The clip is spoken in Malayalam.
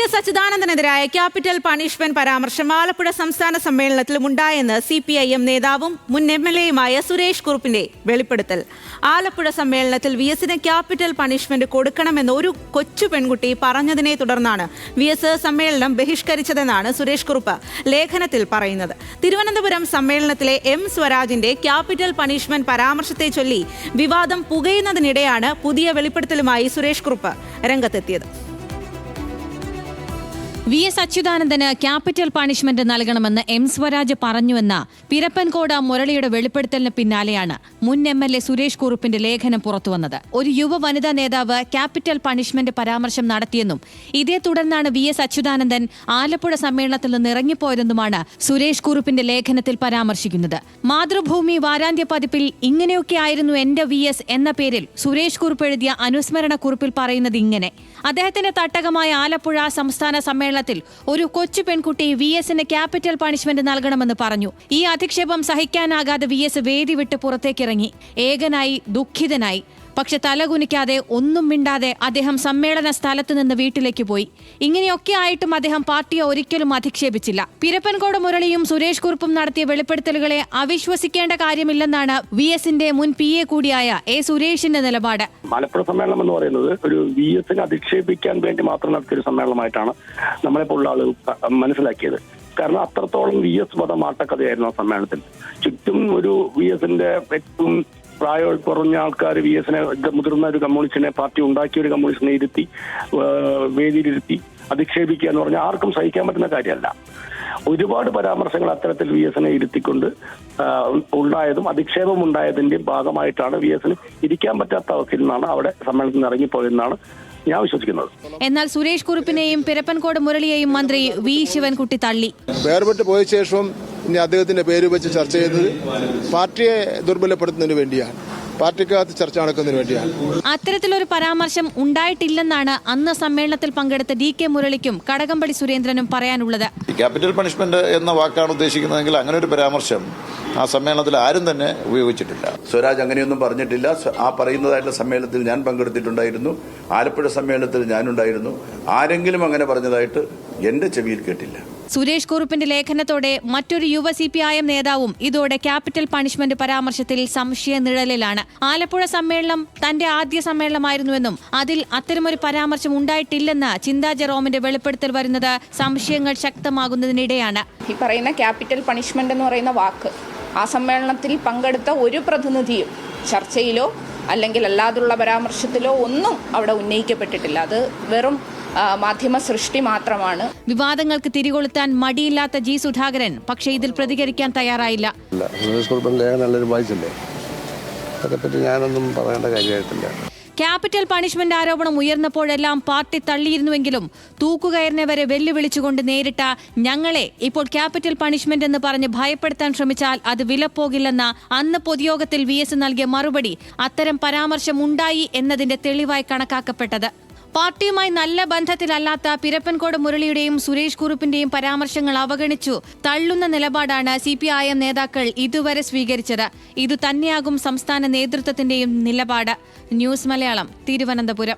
എസ് അച്യുതാനന്ദനെതിരായ ക്യാപിറ്റൽ പണിഷ്മെന്റ് പരാമർശം ആലപ്പുഴ സംസ്ഥാന സമ്മേളനത്തിലും ഉണ്ടായെന്ന് CPIM നേതാവും മുൻ MLAയുമായ സുരേഷ് കുറുപ്പിന്റെ വെളിപ്പെടുത്തൽ. ആലപ്പുഴ സമ്മേളനത്തിൽ VSന് ക്യാപിറ്റൽ പണിഷ്മെന്റ് കൊടുക്കണമെന്ന് ഒരു കൊച്ചു പെൺകുട്ടി പറഞ്ഞതിനെ തുടർന്നാണ് VS സമ്മേളനം ബഹിഷ്കരിച്ചതെന്നാണ് സുരേഷ് കുറുപ്പ് ലേഖനത്തിൽ പറയുന്നത്. തിരുവനന്തപുരം സമ്മേളനത്തിലെ M സ്വരാജിന്റെ ക്യാപിറ്റൽ പണിഷ്മെന്റ് പരാമർശത്തെ ചൊല്ലി വിവാദം പുകയുന്നതിനിടെയാണ് പുതിയ വെളിപ്പെടുത്തലുമായി സുരേഷ് കുറുപ്പ് രംഗത്തെത്തിയത്. VS അച്യുതാനന്ദന് ക്യാപിറ്റൽ പണിഷ്മെന്റ് നൽകണമെന്ന് M സ്വരാജ് പറഞ്ഞുവെന്ന പിരപ്പൻകോട് മുരളിയുടെ വെളിപ്പെടുത്തലിന് പിന്നാലെയാണ് മുൻ MLA സുരേഷ് കുറുപ്പിന്റെ ലേഖനം പുറത്തുവന്നത്. ഒരു യുവ വനിതാ നേതാവ് ക്യാപിറ്റൽ പണിഷ്മെന്റ് പരാമർശം നടത്തിയെന്നും ഇതേ തുടർന്നാണ് VS അച്യുതാനന്ദൻ ആലപ്പുഴ സമ്മേളനത്തിൽ നിന്ന് ഇറങ്ങിപ്പോയതെന്നുമാണ് സുരേഷ് കുറുപ്പിന്റെ ലേഖനത്തിൽ പരാമർശിക്കുന്നത്. മാതൃഭൂമി വാരാന്ത്യ പതിപ്പിൽ ഇങ്ങനെയൊക്കെയായിരുന്നു എന്റെ VS എന്ന പേരിൽ സുരേഷ് കുറുപ്പ് എഴുതിയ അനുസ്മരണ കുറിപ്പിൽ പറയുന്നത് ഇങ്ങനെ: അദ്ദേഹത്തിന്റെ തട്ടകമായ ആലപ്പുഴ സംസ്ഥാന സമ്മേളനത്തിൽ ഒരു കൊച്ചു പെൺകുട്ടി VSന് ക്യാപിറ്റൽ പണിഷ്മെന്റ് നൽകണമെന്ന് പറഞ്ഞു. ഈ അധിക്ഷേപം സഹിക്കാനാകാതെ VS വേദി വിട്ട് പുറത്തേക്കിറങ്ങി. ഏകനായി, ദുഃഖിതനായി. പക്ഷെ തലകുനിക്കാതെ, ഒന്നും മിണ്ടാതെ അദ്ദേഹം സമ്മേളന സ്ഥലത്ത് നിന്ന് വീട്ടിലേക്ക് പോയി. ഇങ്ങനെയൊക്കെ ആയിട്ടും അദ്ദേഹം പാർട്ടിയെ ഒരിക്കലും അധിക്ഷേപിച്ചില്ല. പിരപ്പൻകോട് മുരളിയും സുരേഷ് കുറുപ്പും നടത്തിയ വെളിപ്പെടുത്തലുകളെ അവിശ്വസിക്കേണ്ട കാര്യമില്ലെന്നാണ് VSന്റെ മുൻ PA കൂടിയായ A സുരേഷിന്റെ നിലപാട്. ആലപ്പുഴ സമ്മേളനം എന്ന് പറയുന്നത് ഒരു VSനെ അധിക്ഷേപിക്കാൻ വേണ്ടി മാത്രം നടത്തിയൊരു സമ്മേളനമായിട്ടാണ് നമ്മളെപ്പോലുള്ള ആളുകൾ മനസ്സിലാക്കിയത്. കാരണം അത്രത്തോളം VS വധമാട്ടക്കഥയായിരുന്നു ആ സമ്മേളനത്തിൽ. ചുറ്റും ഒരു VSന്റെ ഏറ്റവും പ്രായം കുറഞ്ഞ ആൾക്കാർ VSനെ, മുതിർന്ന ഒരു കമ്മ്യൂണിസ്റ്റിനെ, പാർട്ടി ഉണ്ടാക്കിയ ഒരു കമ്മ്യൂണിസ്റ്റിനെ ഇരുത്തി വേദിയിലിരുത്തി അധിക്ഷേപിക്കുക എന്ന് പറഞ്ഞാൽ ആർക്കും സഹിക്കാൻ പറ്റുന്ന കാര്യമല്ല. ഒരുപാട് പരാമർശങ്ങൾ അത്തരത്തിൽ VSനെ ഇരുത്തിക്കൊണ്ട് ഉണ്ടായതും അധിക്ഷേപം ഉണ്ടായതിന്റെയും ഭാഗമായിട്ടാണ് VSന് ഇരിക്കാൻ പറ്റാത്ത അവസ്ഥയിൽ നിന്നാണ് അവിടെ സമ്മേളനത്തിൽ നിന്ന് ഇറങ്ങിപ്പോയെന്നാണ് ഞാൻ വിശ്വസിക്കുന്നത്. എന്നാൽ സുരേഷ് കുറുപ്പിനെയും പിരപ്പൻകോട് മുരളിയെയും മന്ത്രി V ശിവൻകുട്ടി തള്ളി. വേർപെട്ട് പോയ ശേഷം ഇനി അദ്ദേഹത്തിന്റെ പേര് വെച്ച് ചർച്ച ചെയ്തത് പാർട്ടിയെ ദുർബലപ്പെടുത്തുന്നതിന് വേണ്ടിയാണ്, പാർട്ടിക്കകത്ത് ചർച്ച നടക്കുന്നതിന് വേണ്ടിയാണ്. അത്തരത്തിലൊരു പരാമർശം ഉണ്ടായിട്ടില്ലെന്നാണ് അന്ന് സമ്മേളനത്തിൽ പങ്കെടുത്ത DK മുരളിക്കും കടകംപള്ളി സുരേന്ദ്രനും പറയാനുള്ളത്. ക്യാപിറ്റൽ പണിഷ്മെന്റ് എന്ന വാക്കാണ് ഉദ്ദേശിക്കുന്നതെങ്കിൽ അങ്ങനെ ഒരു പരാമർശം ആ സമ്മേളനത്തിൽ ആരും തന്നെ ഉപയോഗിച്ചിട്ടില്ല. സ്വരാജ് അങ്ങനെയൊന്നും പറഞ്ഞിട്ടില്ല. ആ പറയുന്നതായിട്ടുള്ള സമ്മേളനത്തിൽ ഞാൻ പങ്കെടുത്തിട്ടുണ്ടായിരുന്നു. ആലപ്പുഴ സമ്മേളനത്തിൽ ഞാനുണ്ടായിരുന്നു. ആരെങ്കിലും അങ്ങനെ പറഞ്ഞതായിട്ട് എന്റെ ചെവിയിൽ കേട്ടില്ല. സുരേഷ് കുറുപ്പിന്റെ ലേഖനത്തോടെ മറ്റൊരു യുവ CPIM നേതാവും ഇതോടെ ക്യാപിറ്റൽ പണിഷ്മെന്റ് പരാമർശത്തിൽ സംശയ നിഴലിലാണ്. ആലപ്പുഴ സമ്മേളനം തന്റെ ആദ്യ സമ്മേളനമായിരുന്നുവെന്നും അതിൽ അത്തരമൊരു പരാമർശം ഉണ്ടായിട്ടില്ലെന്ന് ചിന്താ ജെറോമിന്റെ വെളിപ്പെടുത്തൽ വരുന്നത് സംശയങ്ങൾ ശക്തമാകുന്നതിനിടെയാണ്. ഈ പറയുന്ന ക്യാപിറ്റൽ പണിഷ്മെന്റ് എന്ന് പറയുന്ന വാക്ക് ആ സമ്മേളനത്തിൽ പങ്കെടുത്ത ഒരു പ്രതിനിധിയും ചർച്ചയിലോ അല്ലെങ്കിൽ അല്ലാതുള്ള പരാമർശത്തിലോ ഒന്നും അവിടെ ഉന്നയിക്കപ്പെട്ടിട്ടില്ല. അത് വെറും മാധ്യമ സൃഷ്ടി മാത്രമാണ്. വിവാദങ്ങൾക്ക് തിരികൊളുത്താൻ മടിയില്ലാത്ത G സുധാകരൻ പക്ഷേ ഇതിൽ പ്രതികരിക്കാൻ തയ്യാറായില്ല. ഞാനൊന്നും പറയേണ്ട കാര്യമായിട്ടില്ല. ക്യാപിറ്റൽ പണിഷ്മെന്റ് ആരോപണം ഉയർന്നപ്പോഴെല്ലാം പാർട്ടി തള്ളിയിരുന്നുവെങ്കിലും തൂക്കുകയറിനവരെ വെല്ലുവിളിച്ചുകൊണ്ട് നേരിട്ട ഞങ്ങളെ ഇപ്പോൾ ക്യാപിറ്റൽ പണിഷ്മെന്റ് എന്ന് പറഞ്ഞ് ഭയപ്പെടുത്താൻ ശ്രമിച്ചാൽ അത് വിലപ്പോകില്ലെന്ന അന്ന് പൊതുയോഗത്തിൽ VS നൽകിയ മറുപടി അത്തരം പരാമർശം ഉണ്ടായി എന്നതിന്റെ തെളിവായി കണക്കാക്കപ്പെട്ടത്. പാർട്ടിയുമായി നല്ല ബന്ധത്തിലല്ലാത്ത പിരപ്പൻകോട് മുരളിയുടെയും സുരേഷ് കുറുപ്പിന്റെയും പരാമർശങ്ങൾ അവഗണിച്ചു തള്ളുന്ന നിലപാടാണ് CPIM നേതാക്കൾ ഇതുവരെ സ്വീകരിച്ചത്. ഇതുതന്നെയാകും സംസ്ഥാന നേതൃത്വത്തിന്റെയും നിലപാട്. ന്യൂസ് മലയാളം, തിരുവനന്തപുരം.